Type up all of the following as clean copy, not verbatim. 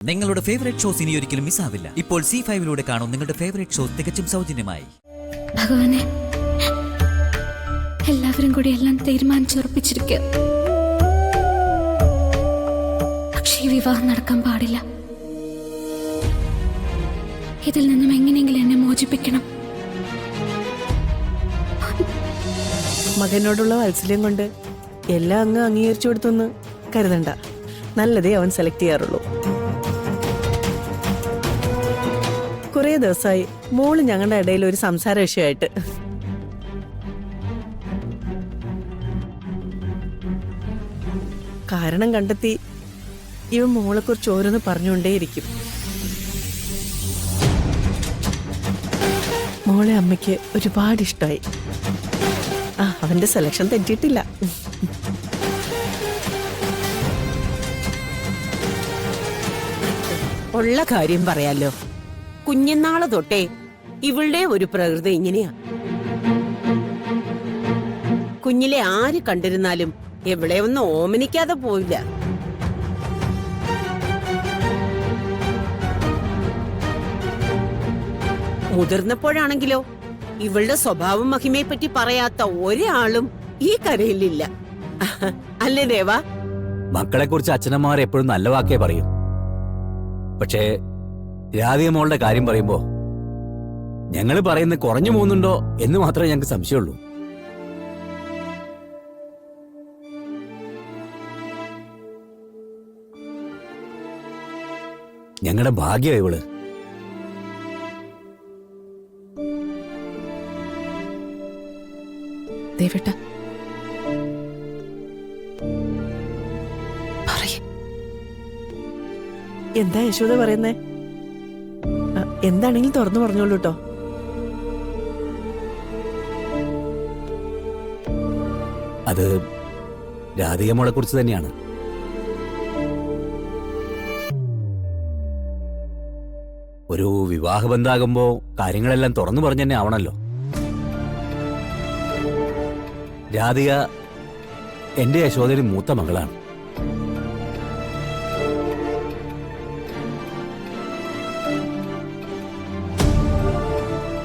നിങ്ങളുടെ favourite shows ഇനി ഒരിക്കലും മിസ്സാവില്ല. ഇപ്പോൾ C5 കാണും നിങ്ങളുടെ ഫേവറേറ്റ് ഷോസ് തികച്ചും സൗജന്യമായി. ഭഗവാനെ, എല്ലാവരും കൂടി എല്ലാം തീരുമാനിച്ചുറപ്പിച്ചിരിക്കുക. പക്ഷേ ഈ വിവാഹം നടക്കാൻ പാടില്ല. ഇതിൽ നിന്നും എങ്ങനെയെങ്കിലും എന്നെ മോചിപ്പിക്കണം. മകനോടുള്ള വാത്സല്യം കൊണ്ട് എല്ലാം അങ്ങ് അംഗീകരിച്ചു കൊടുത്തൊന്ന് കരുതണ്ട. നല്ലതേ അവൻ സെലക്ട് ചെയ്യാറുള്ളൂ. കുറേ ദിവസമായി മോള് ഞങ്ങളുടെ ഇടയിൽ ഒരു സംസാര വിഷയമായിട്ട്. കാരണം കണ്ടെത്തി ഇവൻ മോളെക്കുറിച്ച് ഓരോന്ന് പറഞ്ഞുകൊണ്ടേയിരിക്കും. മോളെ അമ്മയ്ക്ക് ഒരുപാട് ഇഷ്ടമായി. അവന്റെ സെലക്ഷൻ തെറ്റിയിട്ടില്ല. ഉള്ള കാര്യം പറയാലോ, കുഞ്ഞുനാള് തൊട്ടേ ഇവളുടെ ഒരു പ്രകൃതി ഇങ്ങനെയാ. കുഞ്ഞിലെ ആര് കണ്ടിരുന്നാലും എവിടെ ഒന്നും ഓമനിക്കാതെ പോയില്ല. മുതിർന്നപ്പോഴാണെങ്കിലോ ഇവളുടെ സ്വഭാവം മഹിമയെ പറ്റി പറയാത്ത ഒരാളും ഈ കരയിലില്ല. അല്ലേ ദേവാ? മക്കളെ കുറിച്ച് അച്ഛനമ്മമാർ എപ്പോഴും നല്ല വാക്കേ പറയും. പക്ഷേ രാധിക മോളുടെ കാര്യം പറയുമ്പോ ഞങ്ങള് പറയുന്നത് കുറഞ്ഞു പോകുന്നുണ്ടോ എന്ന് മാത്രമേ ഞങ്ങൾക്ക് സംശയമുള്ളൂ. ഞങ്ങളുടെ ഭാഗ്യം ഇവള്. ദേവേട്ട, എന്താ യശോദ പറയുന്നേ? എന്താണെങ്കിലും തുറന്നു പറഞ്ഞോളൂ കേട്ടോ. അത് രാധിക മോളെ കുറിച്ച് തന്നെയാണ്. ഒരു വിവാഹബന്ധാകുമ്പോ കാര്യങ്ങളെല്ലാം തുറന്നു പറഞ്ഞു തന്നെ ആവണല്ലോ. രാധിക എന്റെ യശോദയുടെ മൂത്ത മകളാണ്.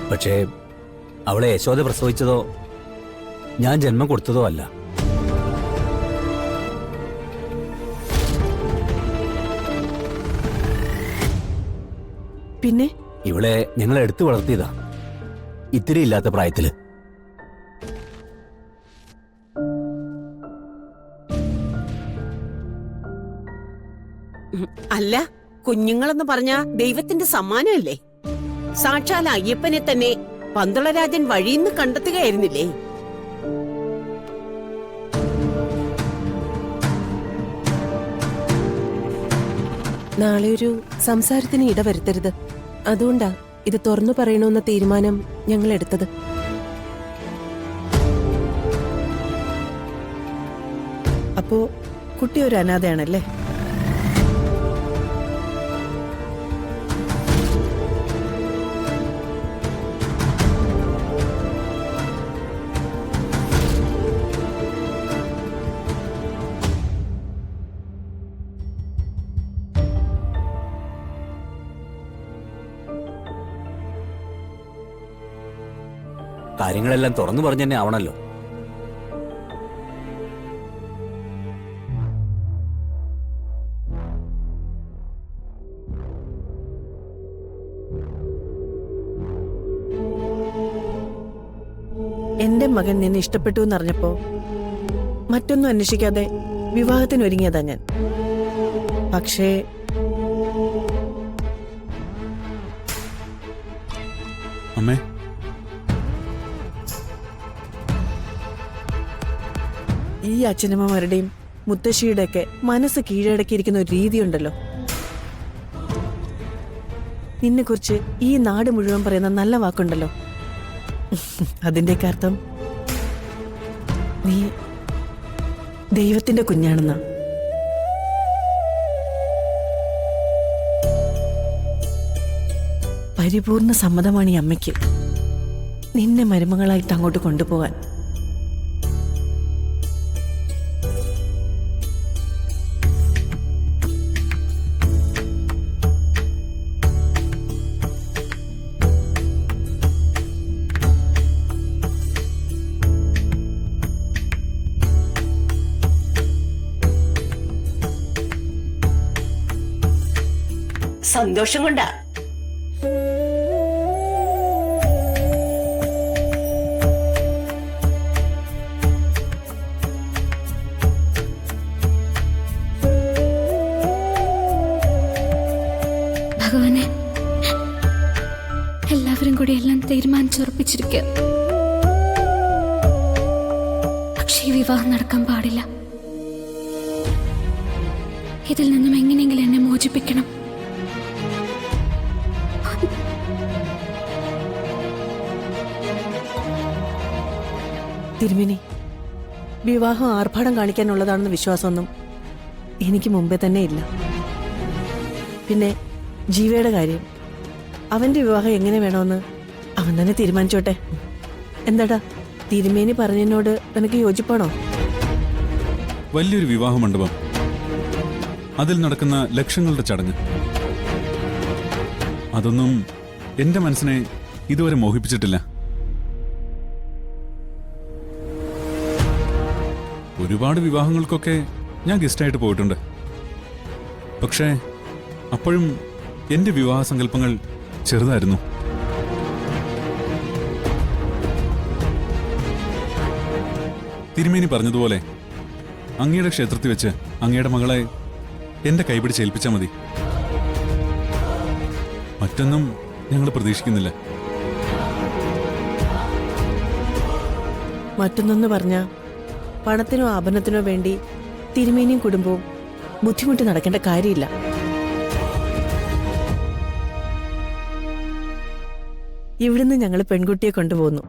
പക്ഷേ അവളെ യശോദ പ്രസവിച്ചതോ ഞാൻ ജന്മം കൊടുത്തതോ അല്ല. പിന്നെ ഇവളെ ഞങ്ങളെ എടുത്തു വളർത്തിയതാ, ഇത്തിരി ഇല്ലാത്ത പ്രായത്തില്. അല്ല, കുഞ്ഞുങ്ങളെന്ന് പറഞ്ഞ ദൈവത്തിന്റെ സമ്മാനമല്ലേ? സാക്ഷാൽ അയ്യപ്പനെ തന്നെ പന്തളരാജൻ വഴിയിന്ന് കണ്ടെത്തുകയായിരുന്നില്ലേ? നാളെ ഒരു സംസാരത്തിന് ഇടവരുത്തരുത്. അതുകൊണ്ടാ ഇത് തുറന്നു പറയണമെന്ന തീരുമാനം ഞങ്ങൾ എടുത്തത്. അപ്പോ കുട്ടി ഒരു അനാഥയാണല്ലേ? കാര്യങ്ങളെല്ലാം തുറന്നു പറഞ്ഞു തന്നെ ആവണല്ലോ. എന്റെ മകൻ നിന്നെ ഇഷ്ടപ്പെട്ടു എന്നറിഞ്ഞപ്പോ മറ്റൊന്നും അന്വേഷിക്കാതെ വിവാഹത്തിന് ഒരുങ്ങിയതാ ഞാൻ. പക്ഷേ അമ്മേ, ഈ അച്ഛനമ്മമാരുടെയും മുത്തശ്ശിയുടെയൊക്കെ മനസ്സ് കീഴടക്കിയിരിക്കുന്ന ഒരു രീതിയുണ്ടല്ലോ. നിന്നെ കുറിച്ച് ഈ നാട് മുഴുവൻ പറയുന്ന നല്ല വാക്കുണ്ടല്ലോ. അതിന്റെയൊക്കെ അർത്ഥം നീ ദൈവത്തിന്റെ കുഞ്ഞാണെന്നാ. പരിപൂർണ സമ്മതമാണ് ഈ അമ്മയ്ക്ക് നിന്നെ മരുമകളായിട്ട് അങ്ങോട്ട് കൊണ്ടുപോകാൻ. സന്തോഷം കൊണ്ടാ. ഭഗവാനെ, എല്ലാവരും കൂടി എല്ലാം തീരുമാനിച്ചുറപ്പിച്ചിരിക്കുക. പക്ഷേ ഈ വിവാഹം നടക്കാൻ പാടില്ല. ഇതിൽ നിന്നും എങ്ങനെയെങ്കിലും എന്നെ മോചിപ്പിക്കണം. തിരുമേനി, വിവാഹം ആർഭാടം കാണിക്കാനുള്ളതാണെന്ന് വിശ്വാസമൊന്നും എനിക്ക് മുമ്പേ തന്നെ ഇല്ല. പിന്നെ ജീവയുടെ കാര്യം, അവന്റെ വിവാഹം എങ്ങനെ വേണമെന്ന് അവൻ തന്നെ തീരുമാനിച്ചോട്ടെ. എന്താടാ, തിരുമേനി പറഞ്ഞതിനോട് നിനക്ക് യോജിപ്പാണോ? വലിയൊരു വിവാഹ മണ്ഡപം, അതിൽ നടക്കുന്ന ലക്ഷങ്ങളുടെ ചടങ്ങ്, അതൊന്നും എന്റെ മനസ്സിനെ ഇതുവരെ മോഹിപ്പിച്ചിട്ടില്ല. ഒരുപാട് വിവാഹങ്ങൾക്കൊക്കെ ഞാൻ ഗസ്റ്റായിട്ട് പോയിട്ടുണ്ട്. പക്ഷേ അപ്പോഴും എന്റെ വിവാഹ സങ്കല്പങ്ങൾ ചെറുതായിരുന്നു. തിരുമേനി പറഞ്ഞതുപോലെ അങ്ങയുടെ ക്ഷേത്രത്തിൽ വെച്ച് അങ്ങയുടെ മകളെ എന്റെ കൈപിടിച്ച് ഏൽപ്പിച്ചാൽ മതി. മറ്റൊന്നും ഞങ്ങൾ പ്രതീക്ഷിക്കുന്നില്ല. മറ്റൊന്നെന്ന് പറഞ്ഞ പണത്തിനോ ആഭരണത്തിനോ വേണ്ടി തിരുമേനിയും കുടുംബവും ബുദ്ധിമുട്ടി നടക്കേണ്ട കാര്യമില്ല. ഇവിടുന്ന് ഞങ്ങൾ പെൺകുട്ടിയെ കൊണ്ടുപോകുന്നു,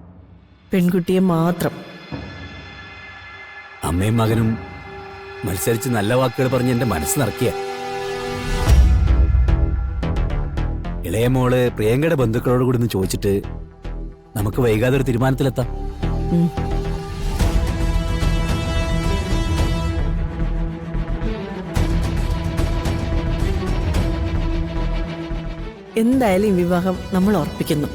പെൺകുട്ടിയെ മാത്രം. അമ്മയും മകനും മത്സരിച്ച് നല്ല വാക്കുകൾ പറഞ്ഞ് എന്റെ മനസ്സ് നിറക്കിയ. ഇളയ മോള് പ്രിയങ്കയുടെ ബന്ധുക്കളോട് കൂടി ഒന്ന് ചോദിച്ചിട്ട് നമുക്ക് വൈകാതെ ഒരു തീരുമാനത്തിലെത്താം. എന്തായാലും ഈ വിവാഹം നമ്മൾ ഉറപ്പിക്കുന്നു.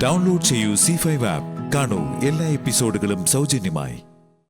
ഡൗൺലോഡ് ചെയ്യൂ C5 ആപ്പ്. കാണൂ എല്ലാ എപ്പിസോഡുകളും സൗജന്യമായി.